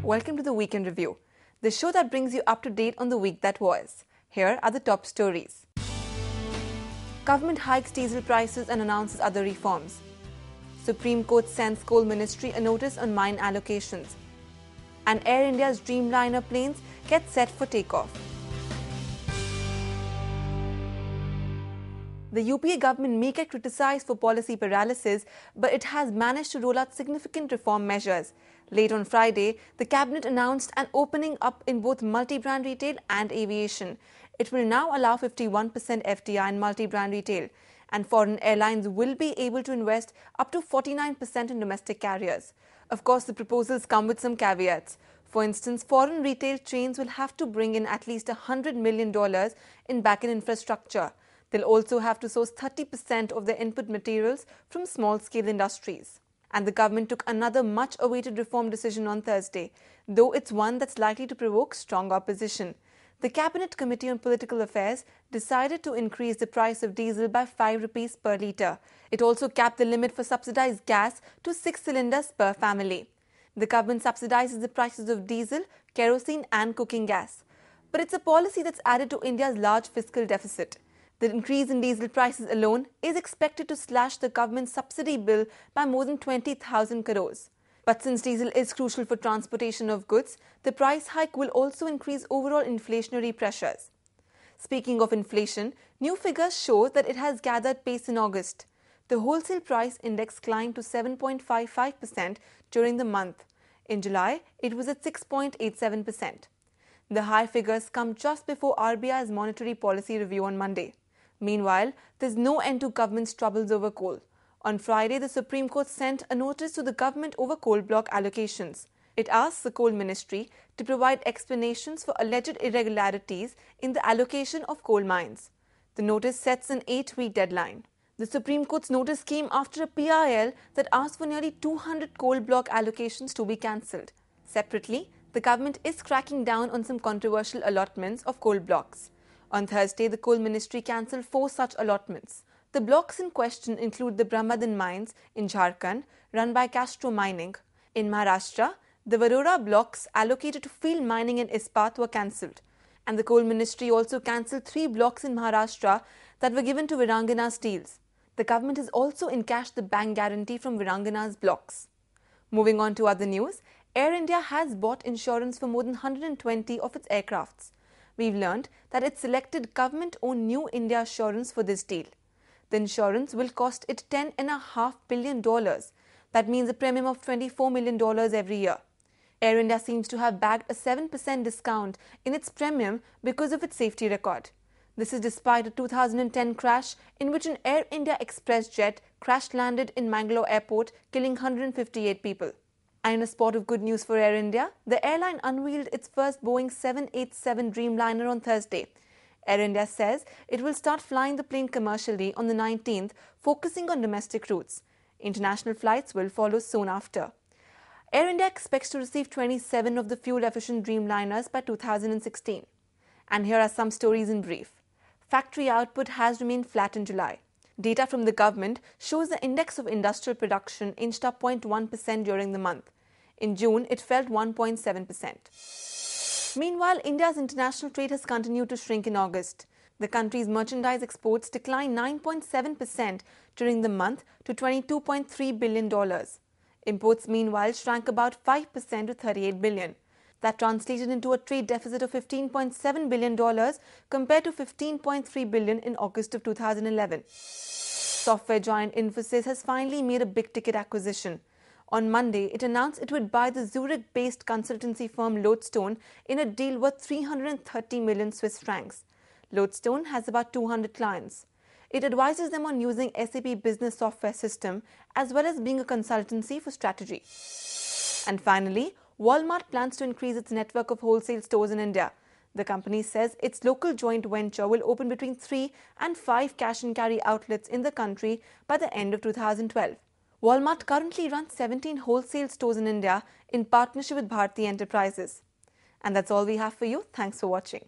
Welcome to the Weekend Review, the show that brings you up to date on the week that was. Here are the top stories. Government hikes diesel prices and announces other reforms. Supreme Court sends Coal Ministry a notice on mine allocations. And Air India's Dreamliner planes get set for takeoff. The UPA government may get criticised for policy paralysis, but it has managed to roll out significant reform measures. Late on Friday, the cabinet announced an opening up in both multi-brand retail and aviation. It will now allow 51% FDI in multi-brand retail, and foreign airlines will be able to invest up to 49% in domestic carriers. Of course, the proposals come with some caveats. For instance, foreign retail chains will have to bring in at least $100 million in back-end infrastructure. They'll also have to source 30% of their input materials from small-scale industries. And the government took another much-awaited reform decision on Thursday, though it's one that's likely to provoke strong opposition. The Cabinet Committee on Political Affairs decided to increase the price of diesel by 5 rupees per litre. It also capped the limit for subsidised gas to 6 cylinders per family. The government subsidises the prices of diesel, kerosene and cooking gas. But it's a policy that's added to India's large fiscal deficit. The increase in diesel prices alone is expected to slash the government's subsidy bill by more than 20,000 crores. But since diesel is crucial for transportation of goods, the price hike will also increase overall inflationary pressures. Speaking of inflation, new figures show that it has gathered pace in August. The wholesale price index climbed to 7.55% during the month. In July, it was at 6.87%. The high figures come just before RBI's monetary policy review on Monday. Meanwhile, there's no end to government's troubles over coal. On Friday, the Supreme Court sent a notice to the government over coal block allocations. It asks the Coal Ministry to provide explanations for alleged irregularities in the allocation of coal mines. The notice sets an 8-week deadline. The Supreme Court's notice came after a PIL that asked for nearly 200 coal block allocations to be cancelled. Separately, the government is cracking down on some controversial allotments of coal blocks. On Thursday, the Coal Ministry cancelled 4 such allotments. The blocks in question include the Brahmadan mines in Jharkhand, run by Castro Mining. In Maharashtra, the Varora blocks allocated to field mining in Ispat were cancelled. And the Coal Ministry also cancelled 3 blocks in Maharashtra that were given to Virangana Steels. The government has also encashed the bank guarantee from Virangana's blocks. Moving on to other news, Air India has bought insurance for more than 120 of its aircrafts. We've learned that it selected government-owned New India Assurance for this deal. The insurance will cost it $10.5 billion. That means a premium of $24 million every year. Air India seems to have bagged a 7% discount in its premium because of its safety record. This is despite a 2010 crash in which an Air India Express jet crash-landed in Mangalore airport, killing 158 people. And in a spot of good news for Air India, the airline unveiled its first Boeing 787 Dreamliner on Thursday. Air India says it will start flying the plane commercially on the 19th, focusing on domestic routes. International flights will follow soon after. Air India expects to receive 27 of the fuel-efficient Dreamliners by 2016. And here are some stories in brief. Factory output has remained flat in July. Data from the government shows the index of industrial production inched up 0.1% during the month. In June, it fell 1.7%. Meanwhile, India's international trade has continued to shrink in August. The country's merchandise exports declined 9.7% during the month to $22.3 billion. Imports, meanwhile, shrank about 5% to $38 billion. That translated into a trade deficit of $15.7 billion compared to $15.3 billion in August of 2011. Software giant Infosys has finally made a big-ticket acquisition. On Monday, it announced it would buy the Zurich-based consultancy firm Lodestone in a deal worth 330 million Swiss francs. Lodestone has about 200 clients. It advises them on using SAP Business Software System as well as being a consultancy for strategy. And finally, Walmart plans to increase its network of wholesale stores in India. The company says its local joint venture will open between 3 and 5 cash-and-carry outlets in the country by the end of 2012. Walmart currently runs 17 wholesale stores in India in partnership with Bharti Enterprises. And that's all we have for you. Thanks for watching.